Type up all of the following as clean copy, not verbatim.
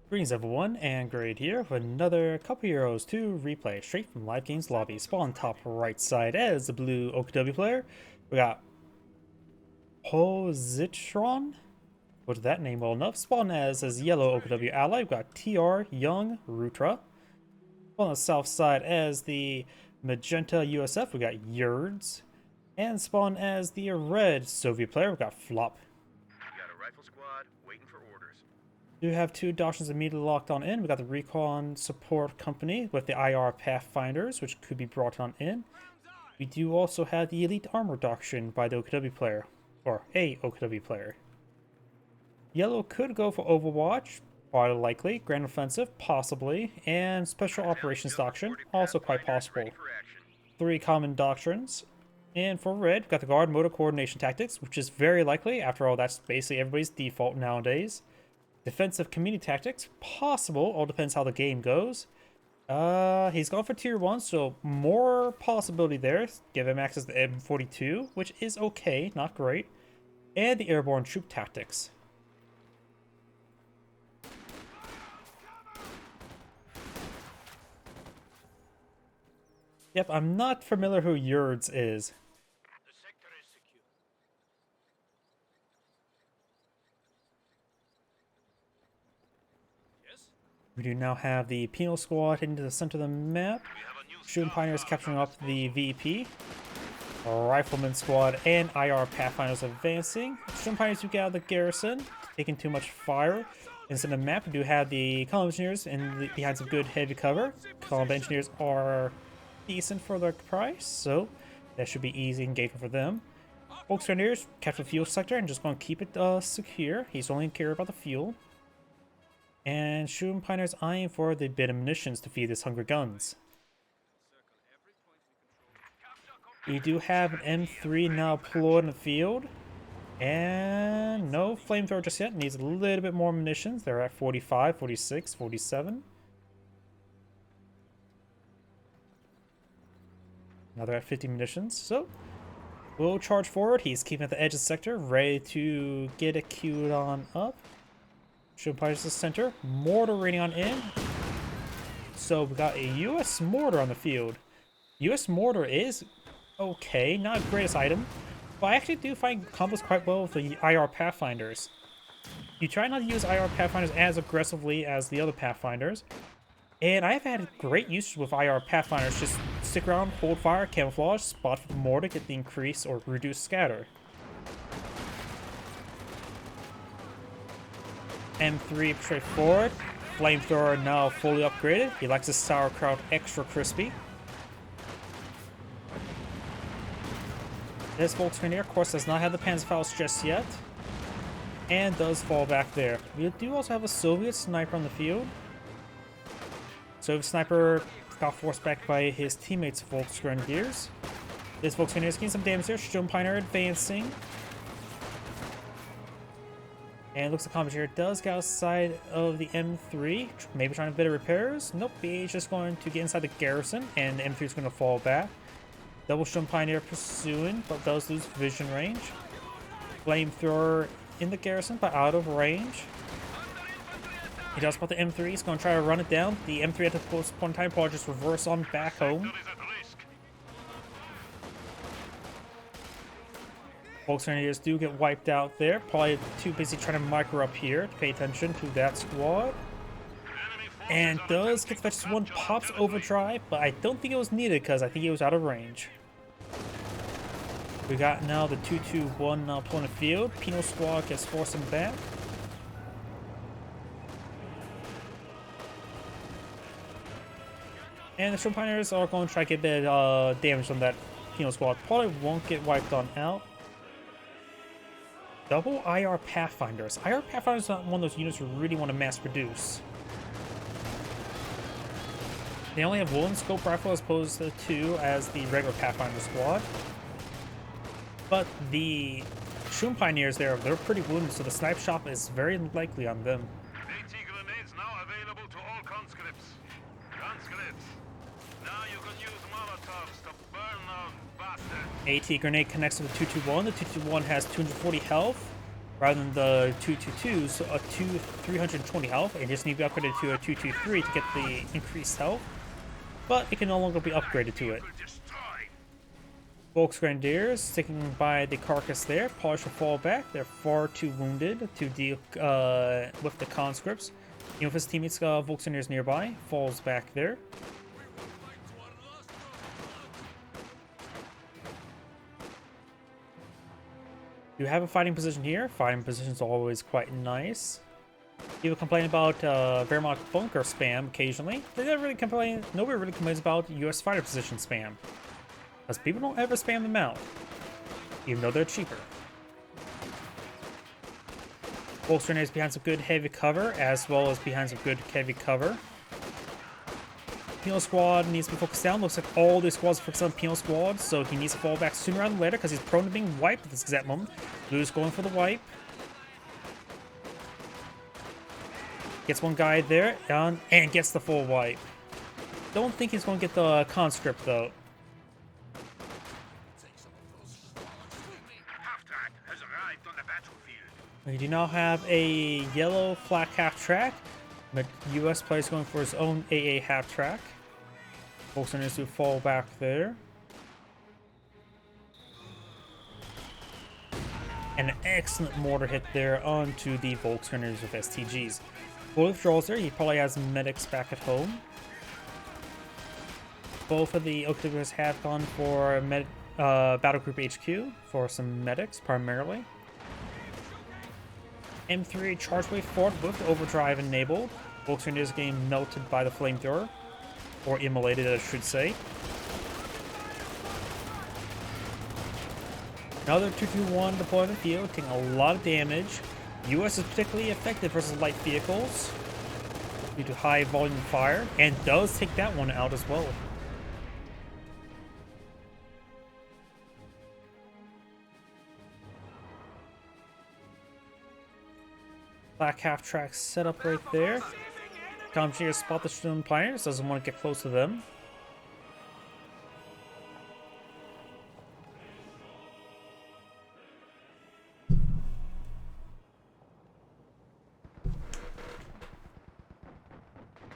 Greetings everyone, and Grade here with another couple Euros to replay straight from Live Games Lobby. Spawn top right side as the blue OKW player. We got POzitrON, which that name well enough. Spawn as yellow OKW ally. We've got TR YoungRutra. On the south side as the magenta USF, we got Yerds. And spawn as the red Soviet player, we've got Flop. We got a rifle squad waiting for orders. We do have two doctrines immediately locked on in. We got the Recon Support Company with the IR Pathfinders, which could be brought on in. We do also have the Elite Armor Doctrine by the OKW player, or a OKW player. Yellow could go for Overwatch, quite likely. Grand Offensive, possibly. And Special Operations Doctrine, also quite possible. Three common doctrines. And for red, we've got the Guard Motor Coordination Tactics, which is very likely. After all, that's basically everybody's default nowadays. Defensive Community Tactics, possible. All depends how the game goes. He's gone for tier 1, so more possibility there. Give him access to M42, which is okay, not great. And the Airborne Troop Tactics. Yep, I'm not familiar who Yerds is. The sector is secure. Yes? We do now have the Penal Squad heading to the center of the map. We have a new Shooting Pioneers capturing up the VP. Rifleman Squad and IR Pathfinders advancing. Shooting Pioneers do get out of the garrison, taking too much fire. Inside the map, we do have the Column Engineers behind some good heavy cover. Column Engineers are decent for their price, so that should be easy engagement for them. Volkswageners capture the fuel sector and just going to keep it secure. He's only care about the fuel. And Shooting Pioneers eyeing for the bit of munitions to feed his hungry guns. We do have an M3 now deployed in the field. And no flamethrower just yet. Needs a little bit more munitions. They're at 45, 46, 47. Now they're at 50 munitions. So we'll charge forward. He's keeping at the edge of the sector, ready to get it queued on up. Should punish the center. Mortar raining on in. So we got a US mortar on the field. US mortar is okay, not the greatest item, but I actually do find combos quite well with the IR Pathfinders. You try not to use IR Pathfinders as aggressively as the other Pathfinders, and I've had great usage with IR Pathfinders. Just stick around, hold fire, camouflage, spot for the mortar, get the increase or reduce scatter. M3 straightforward. Flamethrower now fully upgraded. He likes his sauerkraut extra crispy. This Volkswagen, of course, does not have the Panzerfaust just yet, and does fall back there. We do also have a Soviet sniper on the field. Soviet sniper got forced back by his teammates' Volksgrenadiers. This Volkswagen is getting some damage there. Shooting Pioneer advancing. And it looks like Commandeer does get outside of the M3. Maybe trying a bit of repairs. Nope, he's just going to get inside the garrison, and the M3 is going to fall back. Double Shun Pioneer pursuing, but does lose vision range. Flamethrower in the garrison, but out of range. He does spot the M3, he's going to try to run it down. The M3 at the point in time probably just reverse on back home. Volkswageners do get wiped out there. Probably too busy trying to micro up here to pay attention to that squad. And does get fetched one, pops overdrive, but I don't think it was needed because I think he was out of range. We got now the 2-2-1 now pulling the field. Penal Squad gets forcing back. And the Shrimp Pioneers are going to try to get a bit of damage on that Penal Squad. Probably won't get wiped on out. Double IR Pathfinders. IR Pathfinders is not one of those units you really want to mass produce. They only have one scope rifle as opposed to two as the regular Pathfinder squad. But the Shroom Pioneers they're pretty wounded, so the snipe shot is very likely on them. AT grenades now available to all conscripts. Conscripts, now you can use Molotovs to burn those bastards. AT grenade connects to the 221. The 221 has 240 health. rather than the 222, so a 320 health, and just need to be upgraded to a 223 to get the increased health. But it can no longer be upgraded to it. Volks Grenadiers sticking by the carcass there. Polish will fall back. They're far too wounded to deal with the conscripts. If his teammates Volks Grenadiers nearby, falls back there. You have a fighting position here. Fighting position is always quite nice. People complain about Wehrmacht bunker spam occasionally. They never really complain. Nobody really complains about U.S. fighter position spam, because people don't ever spam them out, even though they're cheaper. Volks is behind some good heavy cover, as well as behind some good heavy cover. Penal Squad needs to be focused down. Looks like all the squads are focused on Penal Squad, so he needs to fall back sooner rather than later because he's prone to being wiped at this exact moment. Blue's going for the wipe. Gets one guy there, down, and gets the full wipe. Don't think he's going to get the conscript, though. We do now have a yellow flak half-track, but US player's going for his own AA half-track. Volkswagen is to fall back there. And an excellent mortar hit there onto the Volkswagen with STGs. Both withdrawals there, he probably has medics back at home. Both of the Oaklanders have gone for Battle Group HQ for some medics primarily. M3 charge wave forward with overdrive enabled. Volkswagen is getting melted by the flamethrower, or immolated, I should say. Another 221 deployed in the field, taking a lot of damage. US is particularly effective versus light vehicles due to high volume fire, and does take that one out as well. Black half-track set up right there. Commandeer spot the Student Pioneers, doesn't want to get close to them. I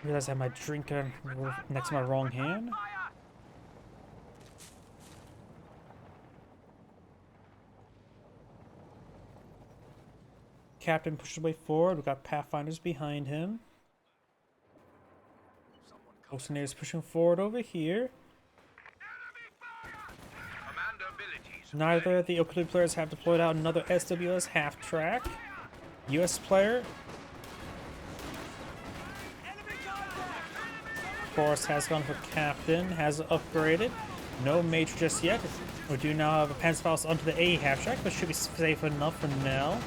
realize I have my drink next to my wrong hand. Captain pushes away forward. We've got Pathfinders behind him. Oceaneers pushing forward over here. Neither of the Oakley players have deployed out another SWS half-track. US player, of course, has gone for Captain, has upgraded. No Major just yet. We do now have a Panzerfaust onto the A half-track, but should be safe enough for now.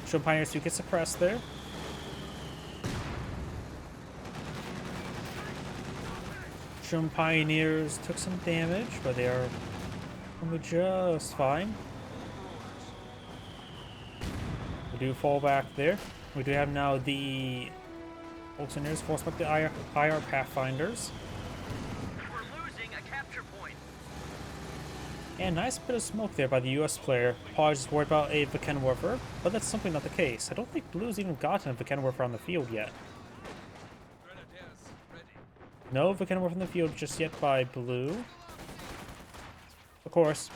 Student Pioneers do get suppressed there. Student Pioneers took some damage, but they are just fine. We do fall back there. We do have now the Volkswagen forced back the IR Pathfinders. We're losing a capture point. And nice bit of smoke there by the US player. Probably just worried about a Vickenwerfer, but that's simply not the case. I don't think Blue's even gotten a Vickenwerfer on the field yet. No Vickenwerfer in the field just yet by Blue. Of course,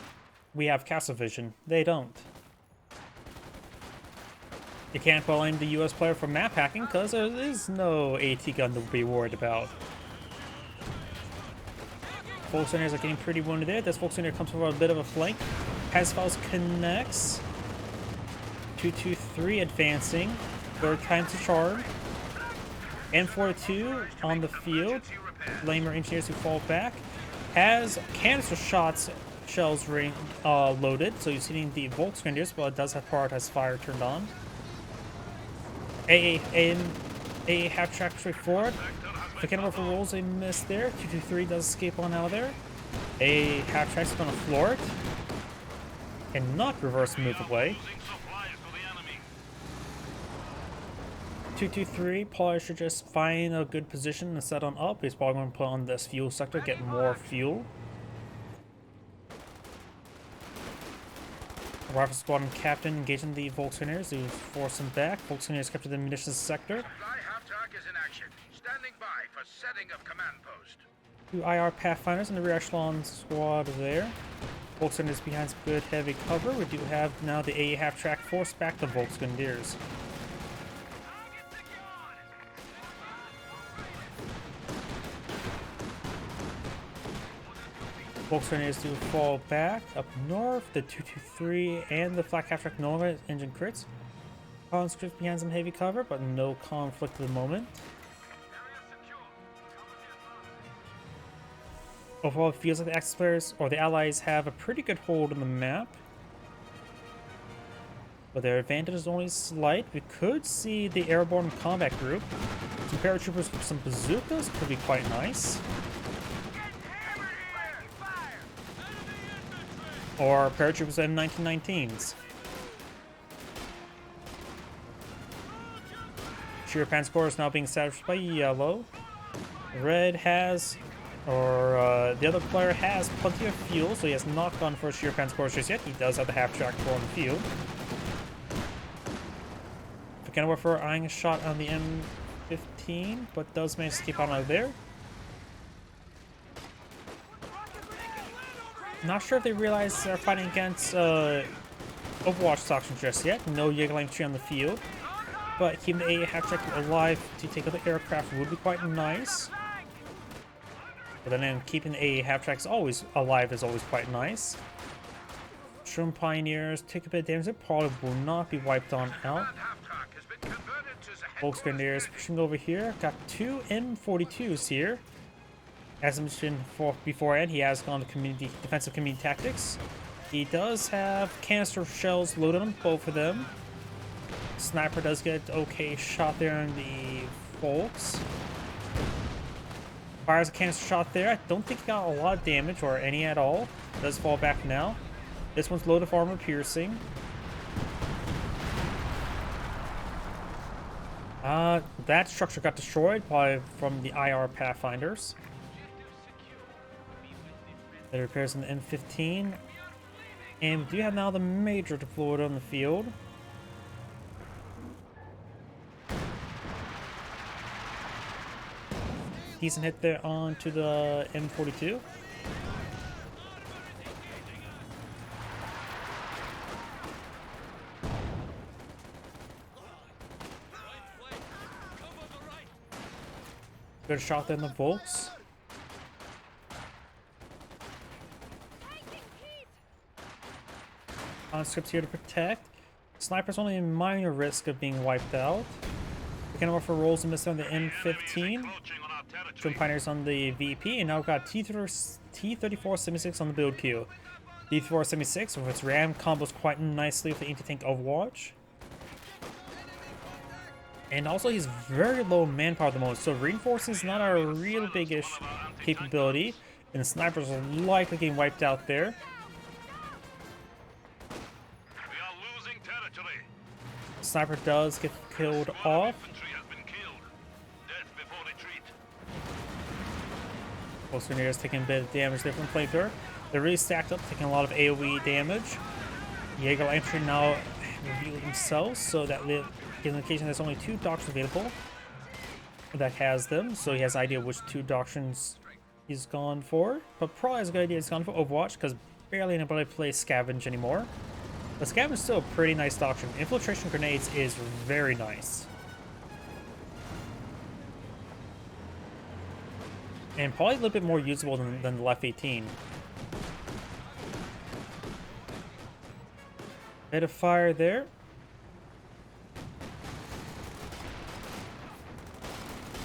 we have Castle Vision. They don't. You can't blame the US player for map hacking because there is no AT gun to be worried about. Volkswagen are getting pretty wounded there. This Volkswagen comes from a bit of a flank. Pasfals connects. 223 advancing. Third time to charge. M42 on the field. Flamer engineers who fall back. Has canister shells loaded, so you're seeing the Volkswagen, but it does have prioritized fire turned on. AA half-track straight forward. The Vickenwerfer rolls a miss there. 223 does escape on out of there. A half-track's going to floor it. And not reverse move away. 223 probably should just find a good position and set on up. He's probably going to put on this fuel sector, get more fuel. Rifle Squadron Captain engaging the Volkswageners to force them back. Volkswageners captured the munitions sector. Supply half-track is in action. Standing by for setting of command post. 2 IR Pathfinders in the rear echelon squad there. Volkswageners behind some good heavy cover. We do have now the A half-track force back the Volkswageners. Volkswageners do fall back up north. The 223 and the flak half-track Nova engine crits. Conscripts behind some heavy cover, but no conflict at the moment. Overall, it feels like the Axis players or the Allies have a pretty good hold on the map. But their advantage is only slight. We could see the airborne combat group. Some paratroopers with some bazookas could be quite nice. Or paratroopers in 1919s. Sheer pan score is now being established by yellow. Red has, or the other player has plenty of fuel, so he has not gone for a sheer pan score just yet. He does have the half track for on the field. Warfare eyeing a shot on the M15, but does manage to keep on out of there. Not sure if they realize they're fighting against Overwatch doctrine just yet. No Jaeger infantry on the field, but keeping the A half track alive to take out the aircraft would be quite nice. But then keeping the A half tracks always alive is always quite nice. Shroom Pioneers take a bit of damage. They probably will not be wiped on out. Volkswageners pushing over here. Got 2 M42s here. As I mentioned beforehand, he has gone to defensive community tactics. He does have canister shells loaded on both of them. Sniper does get an okay shot there on the Volks. Fires a canister shot there. I don't think he got a lot of damage or any at all. Does fall back now. This one's loaded for armor piercing. That structure got destroyed from the IR Pathfinders. The repairs in the M15. And we do have now the Major deployed on the field. Decent hit there onto the M42. Good shot there in the Volks. Conscripts here to protect. Sniper's only a minor risk of being wiped out. Again, offer rolls and miss on the M15. Twin Pioneers on the VP, and now we've got T-34-76 on the build queue. T-34-76 with its RAM combos quite nicely with the anti-tank Overwatch. And also he's very low manpower at the moment, so reinforcing is not a real big-ish capability, and the snipers are likely getting wiped out there. We are losing territory. Sniper does get killed off. Infantry has been killed. Death before retreat. Volkswageners taking a bit of damage there from flamethrower. They're really stacked up, taking a lot of AoE damage. Jaeger entry now revealed themselves, so that gives an indication there's only 2 doctrines available that has them, so he has an idea which 2 doctrines he's gone for. But probably has a good idea he's gone for Overwatch, because barely anybody plays Scavenge anymore. But Scavenge is still a pretty nice doctrine. Infiltration grenades is very nice. And probably a little bit more usable than the Left 18. Bit of fire there.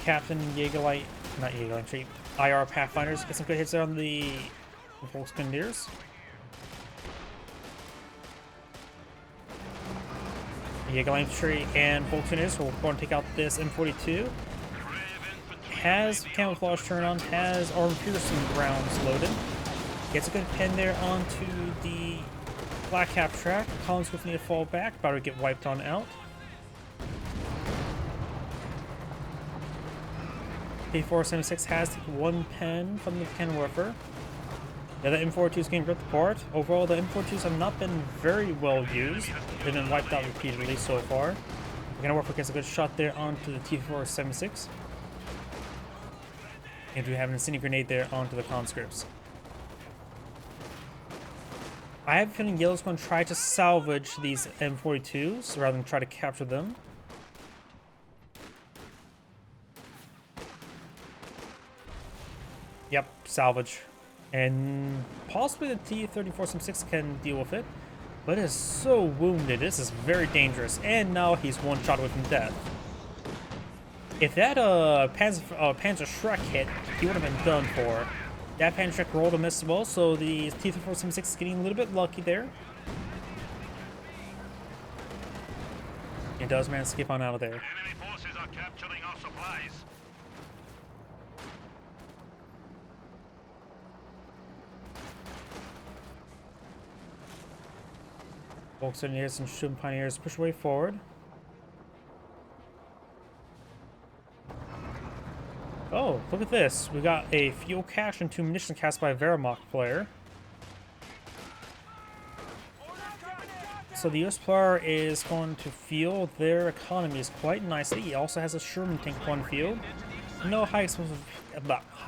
Captain Jaegerlight, not Jaegerlight, IR Pathfinders get some good hits there on the Volkswageners. Jaegerlight Infantry and Volkswageners will go and take out this M42. Has camouflage turn on, has armor piercing rounds loaded. Gets a good pin there onto the black cap track. Collins with need to fall back, about to get wiped on out. T-476 has taken 1 pen from the cannon warfare. Yeah, the M42 is getting ripped apart. Overall, the M42s have not been very well used. They've been wiped out repeatedly so far. We're gonna work against a good shot there onto the T476. And we have an incendiary grenade there onto the conscripts. I have a feeling Yellow's going to try to salvage these M42s rather than try to capture them. Yep, salvage. And possibly the T-34-76 can deal with it. But it is so wounded. This is very dangerous. And now he's one shot away from death. If that Panzer Shrek hit, he would have been done for. That Panzer Shrek rolled a miss as well, so the T-34-76 is getting a little bit lucky there. It does manage to skip on out of there. Enemy forces are capturing our supplies. Volks Engineers and Shun Pioneers push way forward. Oh, look at this. We got a fuel cache and 2 munition caches by a Wehrmacht player. So the US player is going to fuel their economies quite nicely. He also has a Sherman tank on field. No high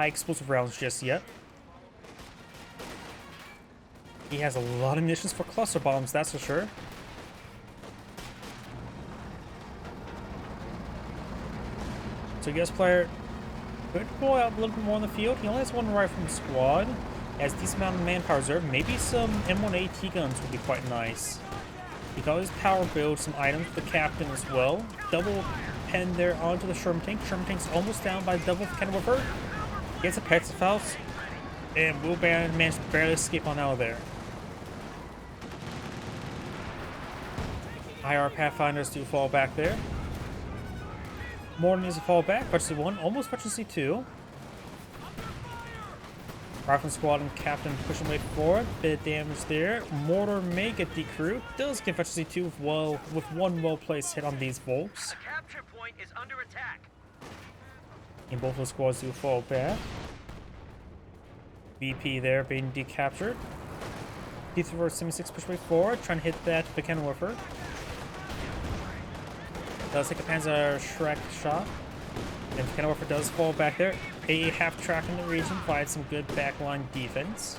explosive rounds just yet. He has a lot of munitions for cluster bombs, that's for sure. So US player could pull out a little bit more on the field. He only has 1 rifle from the squad. Has decent amount of manpower reserve. Maybe some M1AT guns would be quite nice. He can always power build some items for the captain as well. Double pen there onto the Sherman tank. Sherman tank's almost down by the double cannon revert. Gets a Petzl Faust. And will manage to barely escape on out of there. IR Pathfinders do fall back there. Morton needs to fall back. Veteran 1, almost Veteran 2. Rifle Squad and Captain pushing way forward. Bit of damage there. Mortar may get decrewed. Does get Veteran 2 with 1 well-placed hit on these Volks. The capture point is under attack. And both of the squads do fall back. VP there being decaptured. T-34-76 push way forward, trying to hit that Buchanan Warfare. Does take a Panzer Shrek shot. And Buchanan Warfare does fall back there. A half track in the region provides some good backline defense.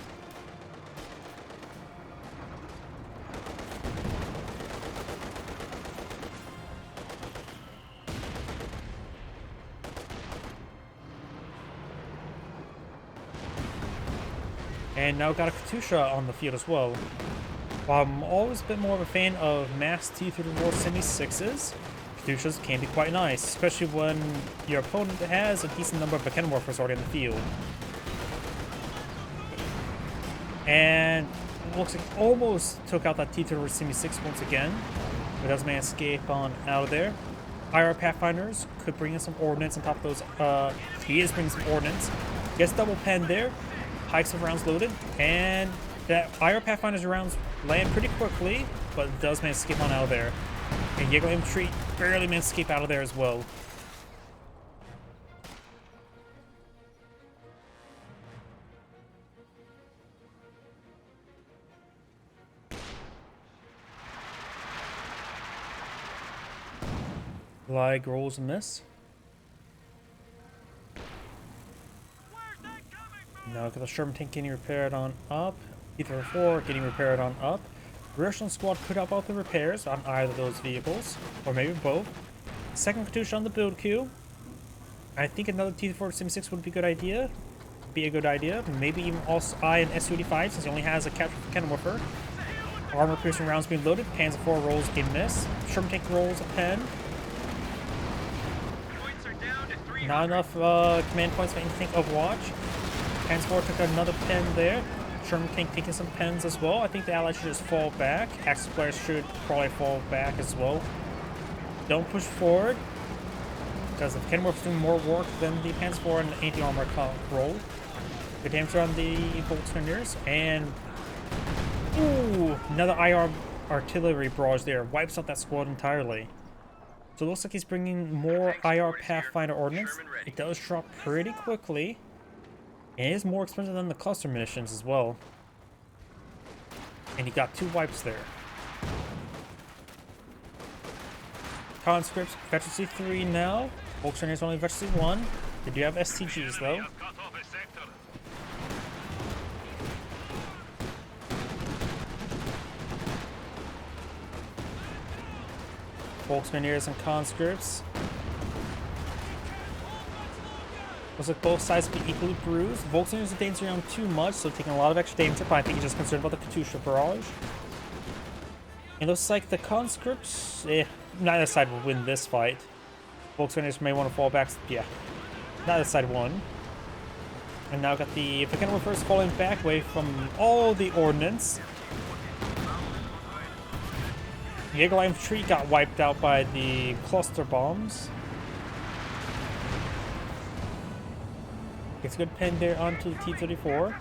And now got a Katusha on the field as well. While I'm always a bit more of a fan of mass T-34 Semi-6s, Katyushas can be quite nice, especially when your opponent has a decent number of Buchanan Warfers already in the field. And looks like almost took out that T-34 Semi-6 once again, but does manage to escape on out of there. IR Pathfinders could bring in some ordnance on top of those. He is bringing some ordnance. Gets double pen there. Hikes of rounds loaded, and that IR Pathfinder's rounds land pretty quickly, but it does manage to escape on out of there. And Jaeger Infantry barely managed to escape out of there as well. Lag rolls a miss. Now got the Sherman tank getting repaired on up. T-34 getting repaired on up. Russian squad could help out the repairs on either of those vehicles, or maybe both. Second Katusha on the build queue. I think another T-34 Sim-6 would be a good idea. Maybe even also an SU-85 since he only has a capture for cannon warfare. Armor piercing rounds being loaded. Panzer IV rolls a miss. Sherman tank rolls a pen. Points are down to 300. Not enough command points for anything of watch. Panzer IV took another pen there. Sherman tank taking some pens as well. I think the allies should just fall back. Axis players should probably fall back as well. Don't push forward, because the cannon warfare is doing more work than the Panzer IV and the anti-armor roll. Good damage on the Volkswingers, and ooh, another IR artillery barrage there. Wipes out that squad entirely. So it looks like he's bringing more IR Pathfinder ordnance. It does drop pretty quickly. And it is more expensive than the cluster munitions as well. And you got 2 wipes there. Conscripts, Veterancy 3 now. Volkswagen is only Veterancy 1. They do have STGs though. Has cut off a sector. Volkswagen and conscripts. Looks like both sides be equally bruised. Volkswagen are dancing around too much, so taking a lot of extra damage, but I think he's just concerned about the Katusha barrage. It looks like the conscripts, neither side will win this fight. Volkswagen may want to fall back. Yeah, neither side won. And now got the Vicana reverse falling back away from all the ordnance. Jaeger infantry got wiped out by the cluster bombs. Gets a good pin there onto the T-34.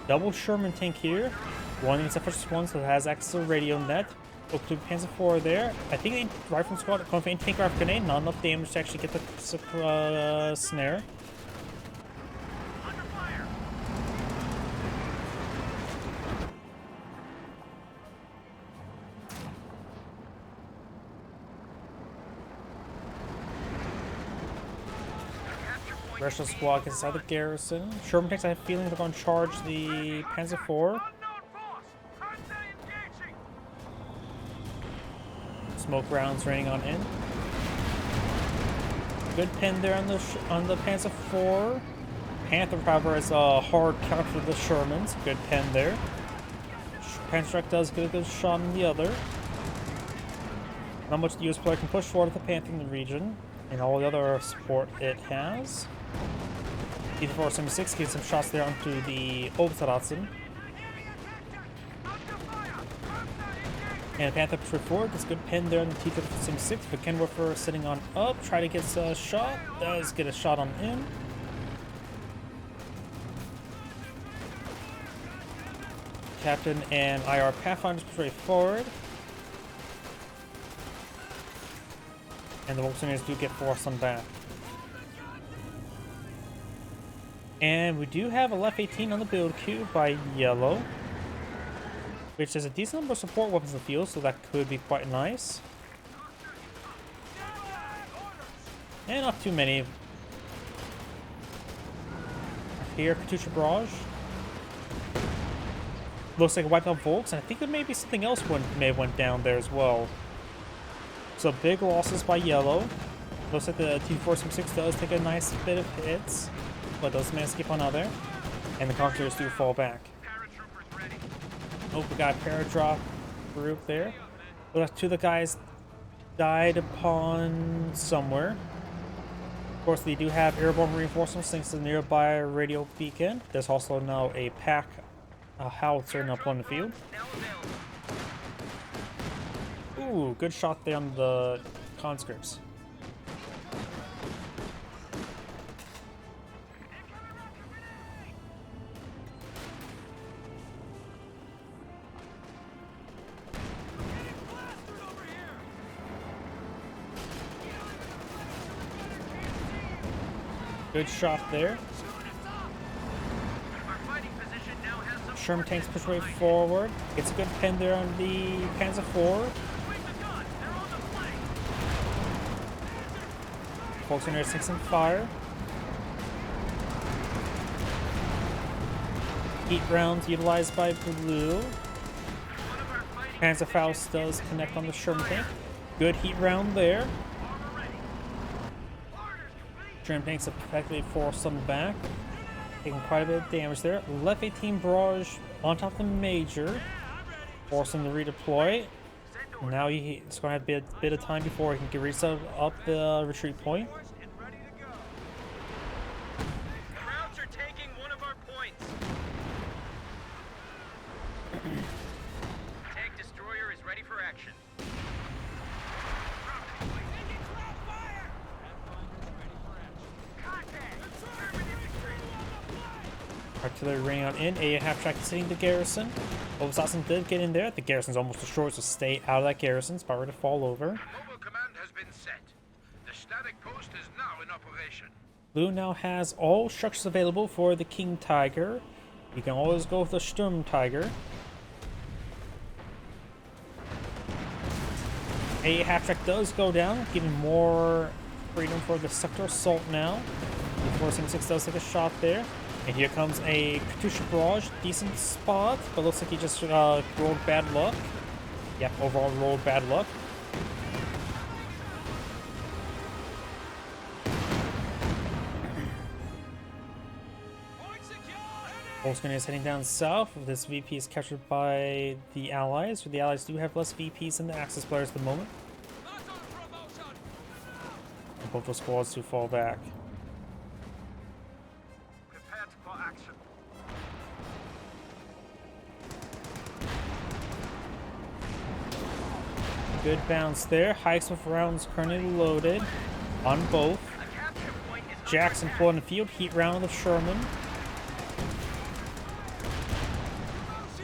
Double Sherman tank here. One against the first one, so it has access to radio net. Look to Panzer IV there. I think the rifle squad going for a tank rifle grenade. Not enough damage to actually get the snare. Russian squad gets inside the garrison. Sherman tanks, I have a feeling they're going to charge the Panzer IV. Smoke rounds raining on in. Good pin there on the Panzer IV. Panther, however, is a hard counter for the Shermans. Good pin there. Panzerstrike does get a good shot on the other. Not much the US player can push forward with the Panther in the region, and all the other support it has. T-476 gets some shots there onto the POzitrON. And Panther pushed forward, gets a good pin there on the T-476. But Kenworth sitting on up, try to get a shot. Does get a shot on in. Captain and IR Pathfinders push forward. And the Volkswagens do get forced on back. And we do have a Left 18 on the build queue by Yellow, which is a decent number of support weapons in the field, so that could be quite nice. And not too many. Here, Katusha barrage. Looks like a wiped out Volks, and I think there may be something else may have went down there as well. So big losses by Yellow. Looks like the T-476 does take a nice bit of hits, but does manage to keep on out there. And the Conquerors do fall back. Oh, we got a paradrop group there. Looks like 2 of the guys died upon somewhere. Of course, they do have airborne reinforcements thanks to the nearby radio beacon. There's also now a pack howitzer up on the field. Ooh, good shot there on the conscripts. Good shot there. Sherman tanks push way forward. Gets a good pin there on the Panzer IV. Volkswagen takes some fire. Heat rounds utilized by Blue. Panzerfaust does connect on the Sherman tank. Good heat round there. Sherman tanks effectively forced them back. Taking quite a bit of damage there. Left 18 barrage on top of the Major. Forcing to redeploy. Now it's going to have a bit of time before he can reach up the retreat point. Krauts are taking one of our points. Tank destroyer is ready for action. Artillery raining on in. A half-track hitting the garrison. POzitrON did get in there. The garrison's almost destroyed, so stay out of that garrison. It's about ready to fall over. Mobile command been set. The static post is now in operation. Blue now has all structures available for the King Tiger. You can always go with the Sturm Tiger. A half-track does go down, giving more freedom for the Sector Assault now. The 476 does take a shot there. And here comes a Katusha Barrage. Decent spot, but looks like he just rolled bad luck. Yep, overall rolled bad luck. Volkswagen is heading down south. This VP is captured by the Allies. The Allies do have less VPs than the Axis players at the moment. And both those squads to fall back. Prepared for action. Good bounce there. Hikes with rounds currently loaded on both. A capture point is Jackson pulled in the field. Heat round of Sherman.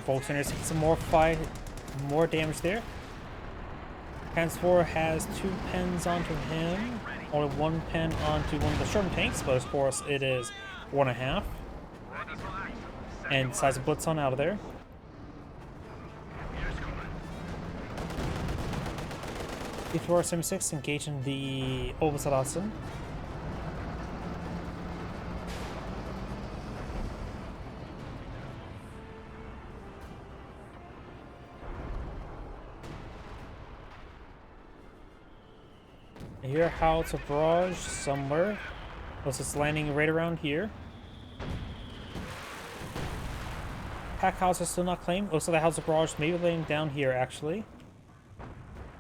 Volkswagen taking some more damage there. Pens 4 has 2 pens onto him. Only 1 pen onto one of the Sherman tanks, but of course it is 1.5. Ready for action. And decides to blitz on out of there. Here's coming. Before 76 engaging the Obersatzen. Here, Howitzer Barrage somewhere. Looks it's landing right around here. Pack Howitzer still not claimed. Looks like the Howitzer Barrage may be laying down here actually.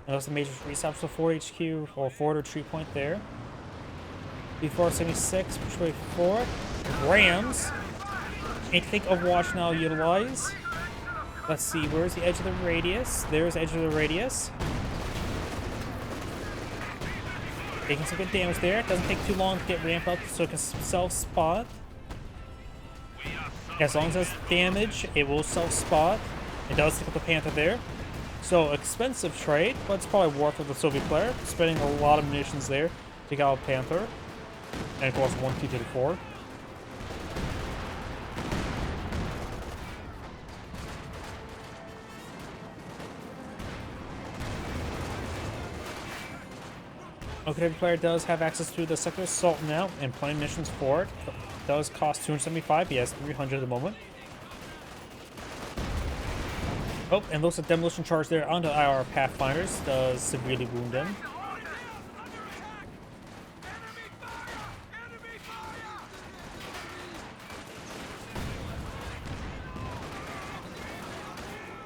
And looks like the major restops to 4 HQ or forward retreat point there. Before 76, push way forward. Rams. Anything Overwatch now utilize. Let's see, where's the edge of the radius? There's the edge of the radius. Taking some good damage there. Doesn't take too long to get ramped up so it can self-spot. As long as it has damage, it will self-spot. It does take up the Panther there. So, expensive trade, but it's probably worth it for the Soviet player. Spending a lot of munitions there to get out a Panther. And of course, 1, 2, 3, 4. Okay, every player does have access to the Sector Assault now, and plenty of missions for it. It does cost 275, he has 300 at the moment. Oh, and looks like Demolition Charge there onto our Pathfinders does severely wound them.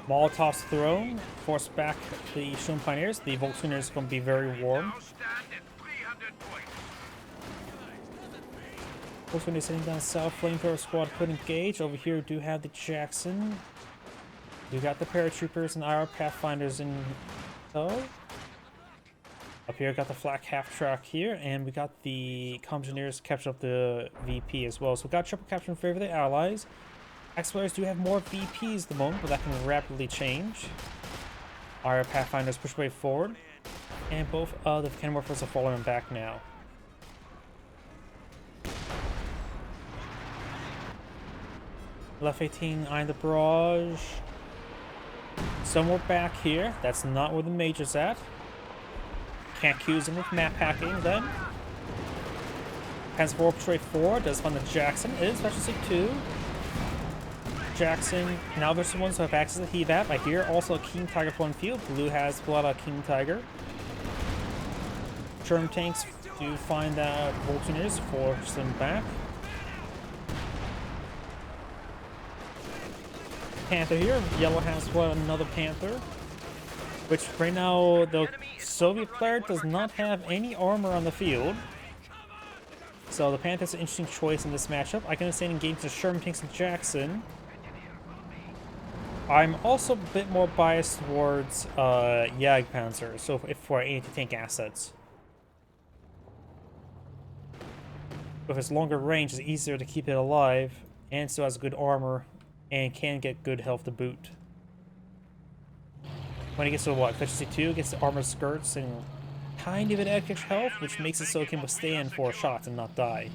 Molotovs thrown, force back the Shun Pioneers. The Volkswagen is going to be very warm. Now stand at 300 points. Volkswagen is sitting down south. Flamethrower squad could engage. Over here, we do have the Jackson. We got the paratroopers and IR Pathfinders in tow. Up here, got the flak half track here, and we got the Engineers capture up the VP as well. So we got triple capture in favor of the Allies. X players do have more VPs at the moment, but that can rapidly change. Our Pathfinders push way forward, and both the cannon morphers are falling back now. Left 18 eyeing the barrage. Somewhere back here. That's not where the major's at. Can't accuse him with map hacking then. Pens 4 push way forward. Does find the Jackson. It is Special Suit 2. Jackson, now there's the ones who have access to HEVAP. I hear also a King Tiger on field. Blue has pulled out a King Tiger. Sherman tanks do find that Volunteers, force them back. Panther here. Yellow has pulled out another Panther. Which right now the Soviet player does not have any armor on the field. So the Panther's an interesting choice in this matchup. I can understand engaging the Sherman tanks and Jackson. I'm also a bit more biased towards Jagdpanzer, so if for anti-tank assets. With its longer range, it's easier to keep it alive, and still has good armor, and can get good health to boot. When it gets to what, efficiency 2, gets the armor skirts and tiny bit of extra health, which makes it so it can withstand 4 shots and not die.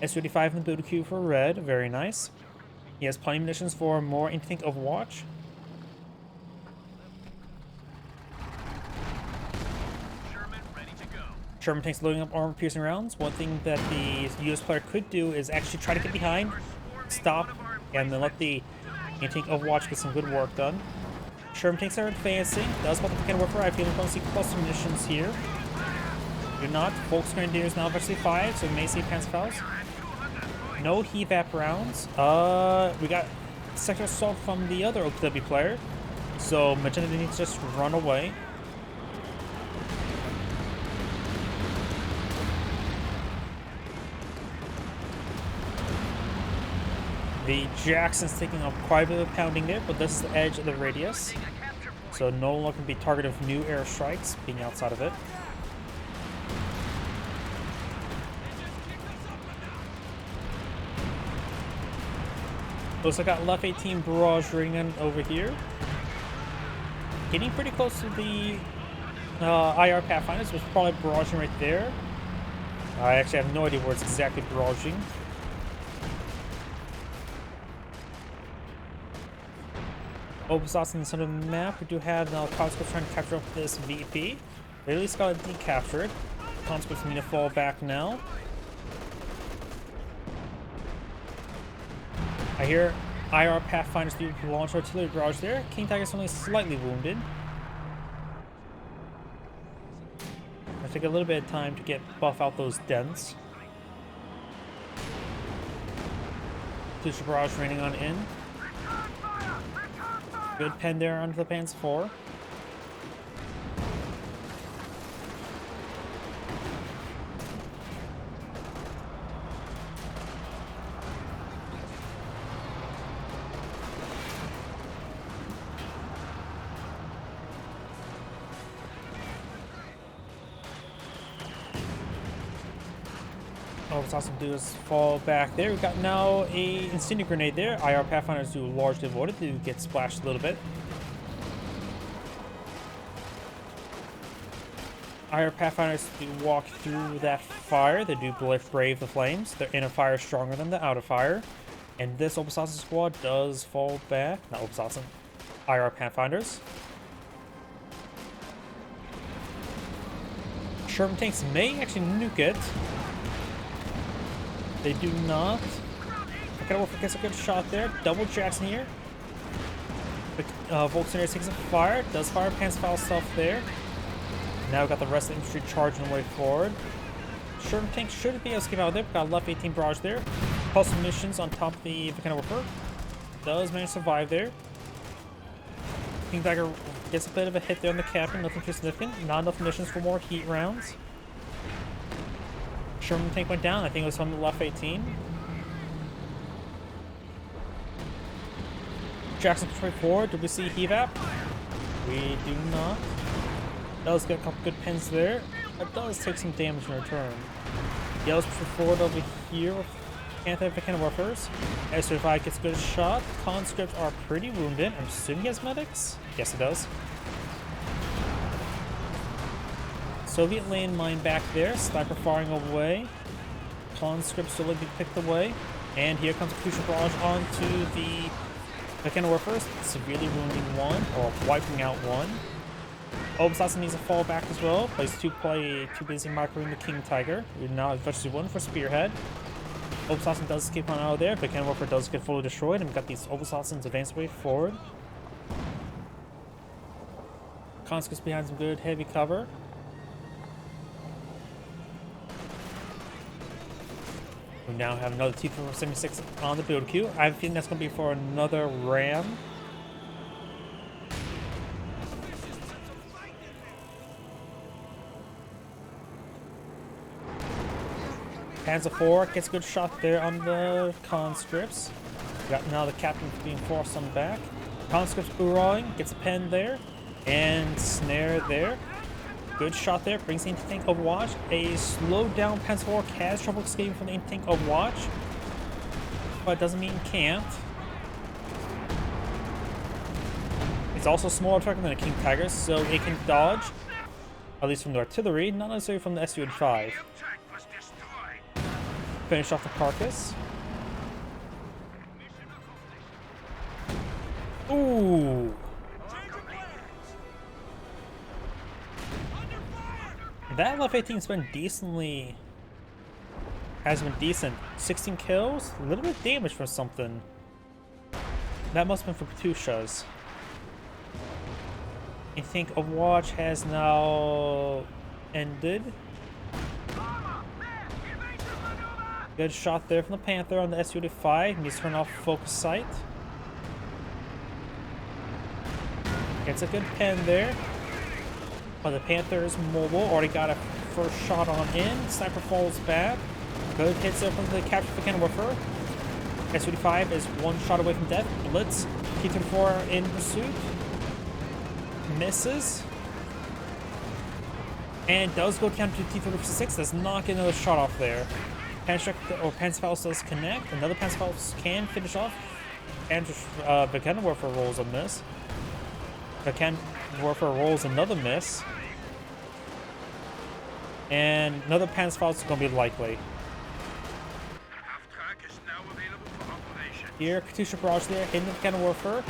S35 in the build queue for red, very nice. He has plenty of munitions for more anti-tank Overwatch. Sherman tanks loading up armor-piercing rounds. One thing that the US player could do is actually try to get behind, stop, and then let the anti-tank Overwatch get some good work done. Sherman tanks are advancing. Does want the kind of warfare. I feel we're going to see cluster munitions here. Do not. Folks Grenadiers now virtually 5, so we may see Panzerfaust. No HEVAP rounds. We got sector assault from the other OKW player, so Magenta needs to just run away. The Jackson's taking up quite a bit of pounding there, but this is the edge of the radius, so no longer can be target of new airstrikes being outside of it. Also got Left 18 barrage ringing over here. Getting pretty close to the IR Pathfinders, which is probably barraging right there. I actually have no idea where it's exactly barraging. Open spots in the center of the map. We do have now Conscripts trying to capture up this VP. They at least got it decaptured. Conscripts need to fall back now. I hear IR Pathfinders do launch artillery barrage there. King Tiger's only slightly wounded. I take a little bit of time to buff out those dents. Future barrage raining on in. Good pen there onto the Panzer IV. Oh, it's awesome to do is fall back there. We've got now a incendiary grenade there. IR Pathfinders do largely avoid it. They do get splashed a little bit. IR Pathfinders do walk through that fire. They do brave the flames. Their inner fire is stronger than the outer fire. And this Open Sausage squad does fall back. Not Open Sausage. IR Pathfinders. Sherman tanks may actually nuke it. They do not. Volkswagen gets a good shot there. Double Jackson here. Volkswagen takes a fire. Does fire Panzerfaust stuff there. Now we've got the rest of the infantry charging the way forward. Sherman tank should be able to get out of there. We've got left 18 barrage there. Pulse missions on top of the Volkswagen Warfare. Does manage to survive there. King Tiger gets a bit of a hit there on the captain. Nothing too significant. Not enough missions for more heat rounds. Sherman tank went down. I think it was from the left 18. Jackson push forward. Did we see HEVAP? We do not. Does get a couple good pins there. That does take some damage in return. Yellows push forward over here with anti-Volkswagen Warfares. S35 gets a good shot. Conscripts are pretty wounded. I'm assuming he has medics? Yes, he does. Soviet landmine back there, sniper firing away. Conscript still being picked away. And here comes a crucial barrage onto the Volkswagen Warfare, severely wounding one, or wiping out one. Obsassin needs to fall back as well, but he's too busy microing the King Tiger. We're now virtually one for Spearhead. Obsassin does escape on out of there, but Volkswagen Warfare does get fully destroyed, and we've got these Obsassins advance way forward. Conscripts behind some good heavy cover. We now have another T-476 on the build queue. I have a feeling that's going to be for another ram. Panzer IV gets a good shot there on the conscripts. We got now the captain being forced on the back. Conscripts hoorahing, gets a pen there, and snare there. Good shot there, brings the anti-tank Overwatch. A slowed down Panzer IV has trouble escaping from the anti-tank Overwatch, but it doesn't mean can't. It's also smaller target than a King Tiger, so it can dodge. At least from the artillery, not necessarily from the Su-85. The tank was destroyed. Finish off the carcass. Ooh! That Level 18 has been decently... has been decent. 16 kills, a little bit of damage from something. That must have been for Katyushas. I think Overwatch has now ended. Good shot there from the Panther on the Su-85. Needs to turn off focus sight. Gets a good pen there. But the Panther is mobile. Already got a first shot on in. Sniper falls back. Good hits there from the capture for Ken Woofer. Su-85 is one shot away from death. Blitz. T-34 in pursuit. Misses. And does go down to T-36. Does not get another shot off there. Panzerfaust does connect. Another Panzerfaust can finish off. And Vikenwerfer rolls a miss. Vikenwerfer rolls another miss. And another Panzerfaust is going to be likely. Half-track is now available for operation. Here, Katyusha barrage there, hitting the Vikenwerfer.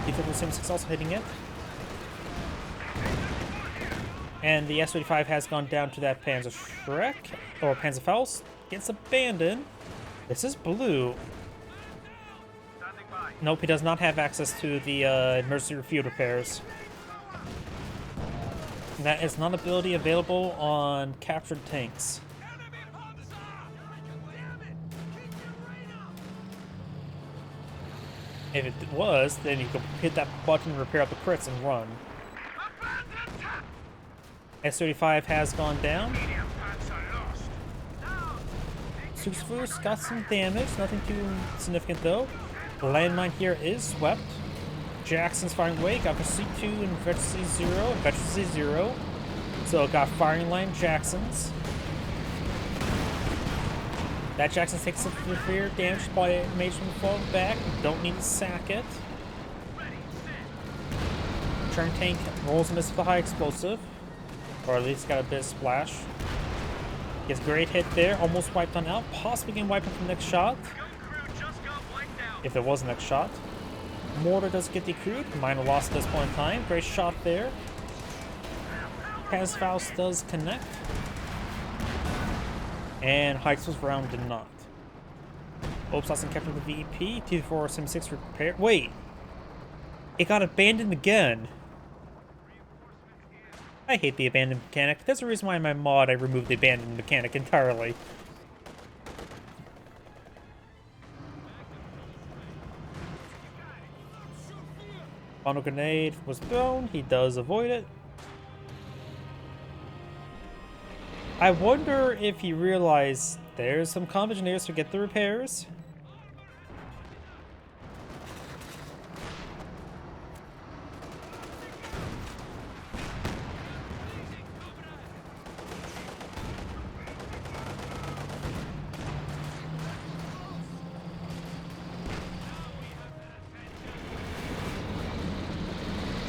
T-36 also hitting it. And the Su-85 has gone down to that Panzer Shrek, or Panzerfaust. Gets abandoned. This is blue. Nope, he does not have access to the emergency refuel repairs. And that is not an ability available on captured tanks. If it was, then you could hit that button, repair up the crits, and run. S-35 has gone down. Superfluous got some damage, nothing too significant though. The landmine here is swept. Jackson's firing away, got C2 and Veteran C0, Veteran C0. So got firing line Jacksons. That Jackson takes some severe damage by Mage from the fall back. Don't need to sack it. Turn tank rolls a miss with a high explosive. Or at least got a bit of splash. Gets a great hit there, almost wiped on out. Possibly getting wiped on the next shot. If it was the next shot. Mortar does get decrewed. Minor loss at this point in time. Great shot there. Panzerfaust does connect. And Heitz's round did not. Obsassin kept with the VP. T476 repair. Wait! It got abandoned again. I hate the abandoned mechanic. That's the reason why in my mod I removed the abandoned mechanic entirely. Final grenade was thrown. He does avoid it. I wonder if he realized there's some combat engineers to get the repairs.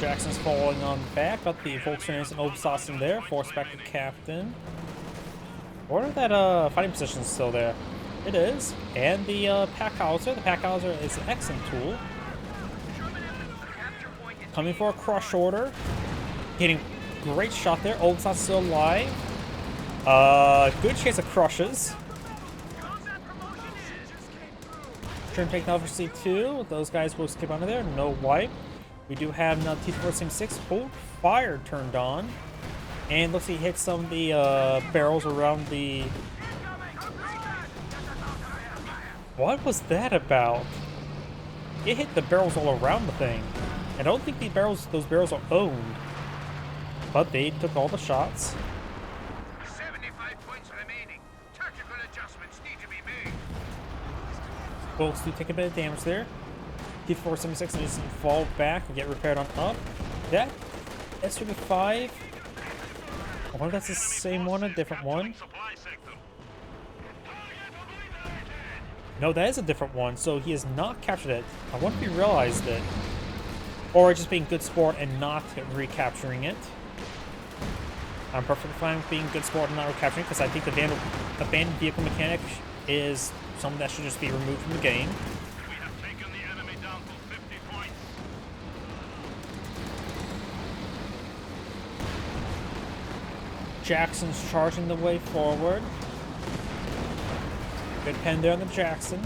Jackson's falling on back, got the Volkswagen and Obsassin there, forced back to captain. I wonder if that fighting position is still there. It is. And the Packhauser. The Packhauser is an excellent tool. Coming for a crush order. Getting great shot there. Obsassin still alive. Good chance of crushes. Turn take now for C2. Those guys will skip under there. No wipe. We do have now T476 hold fire turned on. And looks like he hit some of the barrels around the... What was that about? It hit the barrels all around the thing. I don't think those barrels are owned. But they took all the shots. 75 points remaining. Tactical adjustments need to be made. Folks do take a bit of damage there. T476 needs to fall back and get repaired on up. That S-35... I wonder if that's the same one, a different one. No, that is a different one, so he has not captured it. I wonder if he realized it. Or just being good sport and not recapturing it. I'm perfectly fine with being good sport and not recapturing, because I think the abandoned vehicle mechanic is something that should just be removed from the game. We have taken the enemy down to 50 points. Jackson's charging the way forward. Good pen there on the Jackson.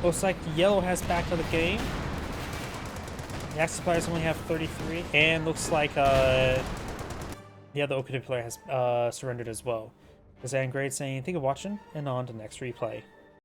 Looks like the yellow has back to the game. The active players only have 33, and looks like the other OKW player has surrendered as well. This is Grade saying, thank you for watching, and on to the next replay.